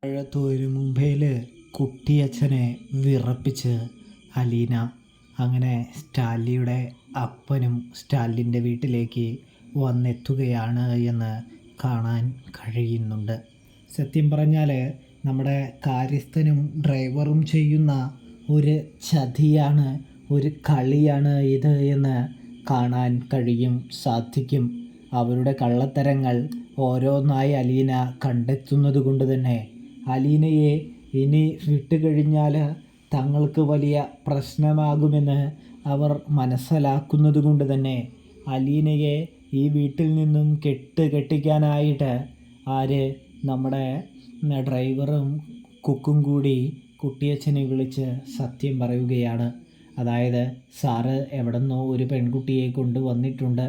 പഴത്തൊരു മുംബൈയിൽ കുട്ടിയച്ഛനെ വിറപ്പിച്ച് അലീന. അങ്ങനെ സ്റ്റാലിയുടെ അപ്പനും സ്റ്റാലിൻ്റെ വീട്ടിലേക്ക് വന്നെത്തുകയാണ് എന്ന് കാണാൻ കഴിയുന്നുണ്ട്. സത്യം പറഞ്ഞാൽ നമ്മുടെ കാര്യസ്ഥനും ഡ്രൈവറും ചെയ്യുന്ന ഒരു ചതിയാണ്, ഒരു കളിയാണ് ഇത് എന്ന് കാണാൻ സാധിക്കും. അവരുടെ കള്ളത്തരങ്ങൾ ഓരോന്നായി അലീന കണ്ടെത്തുന്നത് കൊണ്ട് തന്നെ അലീനയെ ഇനി വിട്ടുകഴിഞ്ഞാൽ തങ്ങൾക്ക് വലിയ പ്രശ്നമാകുമെന്ന് അവർ മനസ്സിലാക്കുന്നത് കൊണ്ട് തന്നെ അലീനയെ ഈ വീട്ടിൽ നിന്നും കെട്ടിക്കാനായിട്ട് നമ്മുടെ ഡ്രൈവറും കുക്കും കൂടി കുട്ടിയച്ഛനെ വിളിച്ച് സത്യം പറയുകയാണ്. അതായത് സാറ് എവിടെന്നോ ഒരു പെൺകുട്ടിയെ കൊണ്ടുവന്നിട്ടുണ്ട്,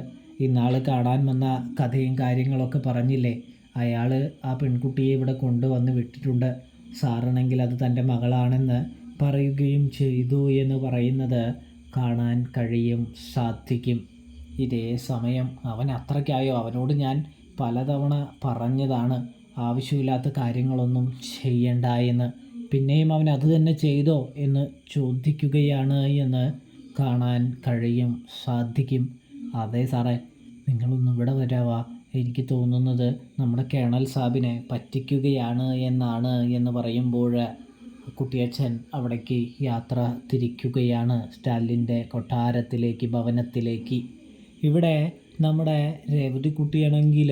ഇന്നാൾ കാണാൻ വന്ന കഥയും കാര്യങ്ങളൊക്കെ പറഞ്ഞില്ലേ, അയാൾ ആ പെൺകുട്ടിയെ ഇവിടെ കൊണ്ടുവന്ന് വിട്ടിട്ടുണ്ട്, സാറാണെങ്കിൽ അത് തൻ്റെ മകളാണെന്ന് പറയുകയും ചെയ്തു എന്ന് പറയുന്നത് കാണാൻ സാധിക്കും. ഇതേ സമയം അവൻ അത്രയ്ക്കായോ? അവനോട് ഞാൻ പലതവണ പറഞ്ഞതാണ് ആവശ്യമില്ലാത്ത കാര്യങ്ങളൊന്നും ചെയ്യണ്ട എന്ന്. പിന്നെയും അവൻ അത് തന്നെ ചെയ്തോ എന്ന് ചോദിക്കുകയാണ് എന്ന് കാണാൻ സാധിക്കും. അതെ സാറേ, നിങ്ങളൊന്നും ഇവിടെ വരാവാ, എനിക്ക് തോന്നുന്നത് നമ്മുടെ കേണൽ സാബിനെ പറ്റിക്കുകയാണ് എന്നാണ് എന്ന് പറയുമ്പോൾ കുട്ടിയച്ഛൻ അവിടേക്ക് യാത്ര തിരിക്കുകയാണ്, സ്റ്റാലിൻ്റെ കൊട്ടാരത്തിലേക്ക്, ഭവനത്തിലേക്ക്. ഇവിടെ നമ്മുടെ രേവതി കുട്ടിയാണെങ്കിൽ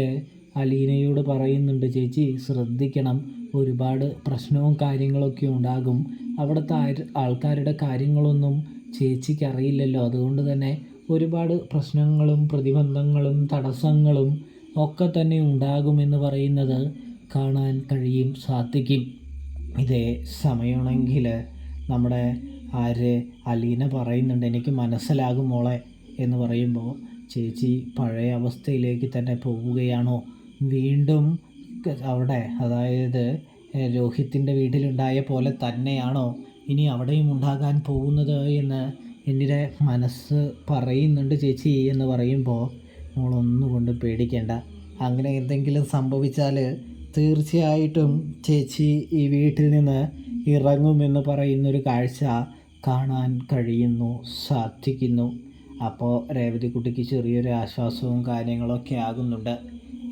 അലീനയോട് പറയുന്നുണ്ട്, ചേച്ചി ശ്രദ്ധിക്കണം, ഒരുപാട് പ്രശ്നവും കാര്യങ്ങളൊക്കെ ഉണ്ടാകും, അവിടുത്തെ ആൾക്കാരുടെ കാര്യങ്ങളൊന്നും ചേച്ചിക്ക് അറിയില്ലല്ലോ, അതുകൊണ്ട് തന്നെ ഒരുപാട് പ്രശ്നങ്ങളും പ്രതിബന്ധങ്ങളും തടസ്സങ്ങളും ഒക്കെ തന്നെ ഉണ്ടാകുമെന്ന് പറയുന്നത് കാണാൻ സാധിക്കും. ഇതേ സമയമാണെങ്കിൽ നമ്മുടെ അലീന പറയുന്നുണ്ട്, എനിക്ക് മനസ്സിലാകും മോളെ എന്ന് പറയുമ്പോൾ, ചേച്ചി പഴയ അവസ്ഥയിലേക്ക് തന്നെ പോവുകയാണോ? വീണ്ടും അവിടെ, അതായത് രോഹിത്തിൻ്റെ വീട്ടിലുണ്ടായ പോലെ തന്നെയാണോ ഇനി അവിടെയും ഉണ്ടാകാൻ പോകുന്നത് എന്ന് എൻ്റെ മനസ്സ് പറയുന്നുണ്ട് ചേച്ചി എന്ന് പറയുമ്പോൾ, മോളൊന്നുകൊണ്ട് പേടിക്കേണ്ട, അങ്ങനെ എന്തെങ്കിലും സംഭവിച്ചാൽ തീർച്ചയായിട്ടും ചേച്ചി ഈ വീട്ടിൽ നിന്ന് ഇറങ്ങുമെന്ന് പറയുന്നൊരു കാഴ്ച കാണാൻ സാധിക്കുന്നു. അപ്പോൾ രേവതി കുട്ടിക്ക് ചെറിയൊരു ആശ്വാസവും കാര്യങ്ങളൊക്കെ ആകുന്നുണ്ട്.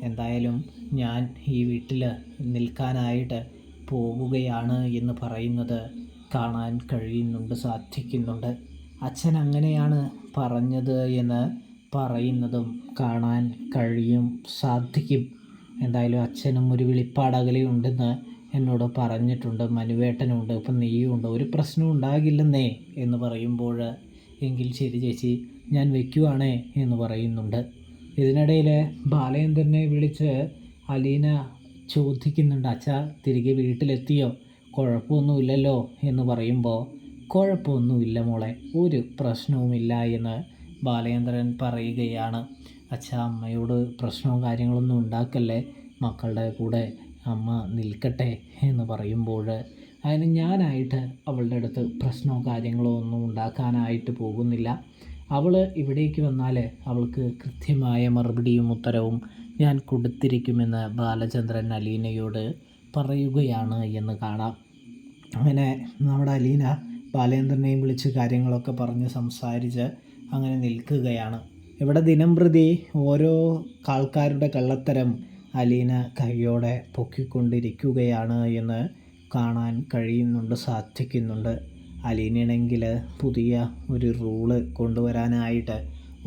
എന്തായാലും ഞാൻ ഈ വീട്ടിൽ നിൽക്കാനായിട്ട് പോവുകയാണ് എന്ന് പറയുന്നത് കാണാൻ സാധിക്കുന്നുണ്ട്. അച്ഛൻ അങ്ങനെയാണ് പറഞ്ഞത് എന്ന് പറയുന്നതും കാണാൻ സാധിക്കും. എന്തായാലും അച്ഛനും ഒരു വിളിപ്പാടകലെ ഉണ്ടെന്ന് എന്നോട് പറഞ്ഞിട്ടുണ്ട്, മനുവേട്ടനുണ്ട്, ഇപ്പം നീയുണ്ട്, ഒരു പ്രശ്നവും ഉണ്ടാകില്ലെന്നേ എന്ന് പറയുമ്പോൾ, എങ്കിൽ ശരി ചേച്ചി ഞാൻ വയ്ക്കുവാണേ എന്ന് പറയുന്നുണ്ട്. ഇതിനിടയിൽ ബാലചന്ദ്രനെ വിളിച്ച് അലീന ചോദിക്കുന്നുണ്ട്, അച്ഛാ തിരികെ വീട്ടിലെത്തിയോ, കുഴപ്പമൊന്നുമില്ലല്ലോ എന്ന് പറയുമ്പോൾ, കുഴപ്പമൊന്നുമില്ല മോളെ, ഒരു പ്രശ്നവുമില്ല എന്ന് ബാലചന്ദ്രൻ പറയുകയാണ്. അച്ഛാ അമ്മയോട് പ്രശ്നവും കാര്യങ്ങളൊന്നും ഉണ്ടാക്കല്ലേ, മക്കളുടെ കൂടെ അമ്മ നിൽക്കട്ടെ എന്ന് പറയുമ്പോൾ, അതിന് ഞാനായിട്ട് അവളുടെ അടുത്ത് പ്രശ്നവും കാര്യങ്ങളോ ഒന്നും ഉണ്ടാക്കാനായിട്ട് പോകുന്നില്ല, അവൾ ഇവിടേക്ക് വന്നാൽ അവൾക്ക് കൃത്യമായ മറുപടിയും ഉത്തരവും ഞാൻ കൊടുത്തിരിക്കുമെന്ന് ബാലചന്ദ്രൻ അലീനയോട് പറയുകയാണ് എന്ന് കാണാം. അങ്ങനെ നമ്മുടെ അലീന ബാലചന്ദ്രനെയും വിളിച്ച് കാര്യങ്ങളൊക്കെ പറഞ്ഞ് സംസാരിച്ച് അങ്ങനെ നിൽക്കുകയാണ്. ഇവിടെ ദിനംപ്രതി ഓരോ ആൾക്കാരുടെ കള്ളത്തരം അലീന കൈയോടെ പൊക്കിക്കൊണ്ടിരിക്കുകയാണ് എന്ന് കാണാൻ സാധിക്കുന്നുണ്ട്. അലീനയാണെങ്കിൽ പുതിയ ഒരു റൂള് കൊണ്ടുവരാനായിട്ട്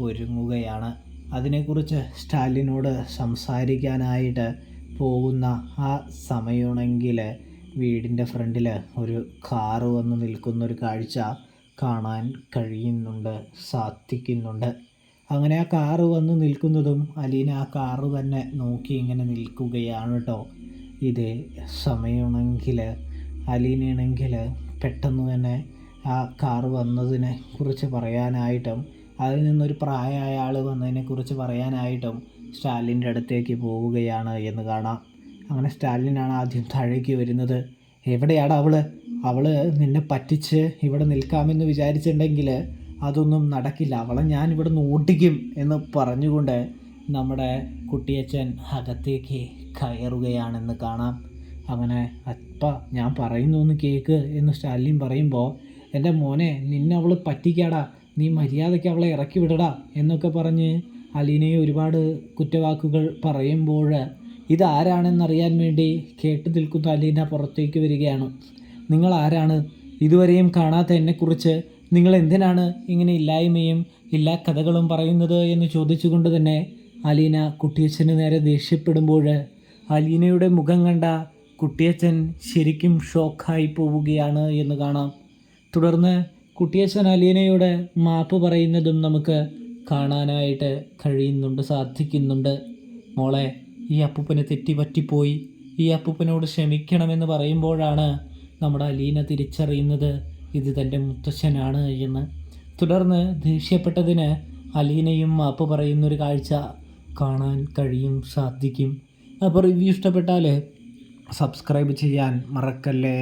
ഒരുങ്ങുകയാണ്. അതിനെക്കുറിച്ച് സ്റ്റാലിനോട് സംസാരിക്കാനായിട്ട് പോകുന്ന ആ സമയമാണെങ്കിൽ വീടിൻ്റെ ഫ്രണ്ടിൽ ഒരു കാറ് വന്ന് നിൽക്കുന്നൊരു കാഴ്ച കാണാൻ സാധിക്കുന്നുണ്ട്. അങ്ങനെ ആ കാറ് വന്ന് നിൽക്കുന്നതും അലീന ആ കാറ് തന്നെ നോക്കി ഇങ്ങനെ നിൽക്കുകയാണ് കേട്ടോ. ഇതേ സമയമാണെങ്കിൽ അലീനയാണെങ്കിൽ പെട്ടെന്ന് തന്നെ ആ കാറ് വന്നതിനെ കുറിച്ച് പറയാനായിട്ടും അതിൽ നിന്നൊരു പ്രായമായ ആൾ വന്നതിനെക്കുറിച്ച് പറയാനായിട്ടും സ്റ്റാലിൻ്റെ അടുത്തേക്ക് പോവുകയാണ് എന്ന് കാണാം. അങ്ങനെ സ്റ്റാലിനാണ് ആദ്യം താഴേക്ക് വരുന്നത്. എവിടെയാണ് അവൾ നിന്നെ പറ്റിച്ച് ഇവിടെ നിൽക്കാമെന്ന് വിചാരിച്ചിട്ടുണ്ടെങ്കിൽ അതൊന്നും നടക്കില്ല, അവളെ ഞാൻ ഇവിടെ നിന്ന് ഓടിക്കും എന്ന് പറഞ്ഞുകൊണ്ട് നമ്മുടെ കുട്ടിയച്ഛൻ അകത്തേക്ക് കയറുകയാണെന്ന് കാണാം. അങ്ങനെ അപ്പ ഞാൻ പറയുന്നു ഒന്ന് കേൾക്ക് എന്ന് സ്റ്റാലിൻ പറയുമ്പോൾ, എൻ്റെ മോനെ നിന്നെ അവൾ പറ്റിക്കാടാ, നീ മര്യാദയ്ക്ക് അവളെ ഇറക്കി വിടടാ എന്നൊക്കെ പറഞ്ഞ് അലീനയെ ഒരുപാട് കുറ്റവാക്കുകൾ പറയുമ്പോൾ ഇതാരാണെന്നറിയാൻ വേണ്ടി കേട്ടു നിൽക്കുന്ന അലീന പുറത്തേക്ക് വരികയാണ്. നിങ്ങൾ ആരാണ്? ഇതുവരെയും കാണാത്ത എന്നെക്കുറിച്ച് നിങ്ങൾ എന്തിനാണ് ഇങ്ങനെ ഇല്ലായ്മയും എല്ലാ കഥകളും പറയുന്നത് എന്ന് ചോദിച്ചുകൊണ്ട് തന്നെ അലീന കുട്ടിയച്ഛന് നേരെ ദേഷ്യപ്പെടുമ്പോൾ അലീനയുടെ മുഖം കണ്ട കുട്ടിയച്ഛൻ ശരിക്കും ഷോക്കായി പോവുകയാണ് എന്ന് കാണാം. തുടർന്ന് കുട്ടിയച്ഛൻ അലീനയോട് മാപ്പ് പറയുന്നതും നമുക്ക് കാണാനായിട്ട് സാധിക്കുന്നുണ്ട്. മോളെ, ഈ അപ്പൂപ്പന് തെറ്റിപ്പറ്റിപ്പോയി, ഈ അപ്പൂപ്പനോട് ക്ഷമിക്കണമെന്ന് പറയുമ്പോഴാണ് നമ്മുടെ അലീന തിരിച്ചറിയുന്നത് ഇത് തൻ്റെ മുത്തശ്ശനാണ് എന്ന്. തുടർന്ന് ദേഷ്യപ്പെട്ടതിന് അലീനയും മാപ്പ് പറയുന്നൊരു കാഴ്ച കാണാൻ സാധിക്കും. അപ്പോൾ റിവ്യൂ ഇഷ്ടപ്പെട്ടാൽ സബ്സ്ക്രൈബ് ചെയ്യാൻ മറക്കല്ലേ.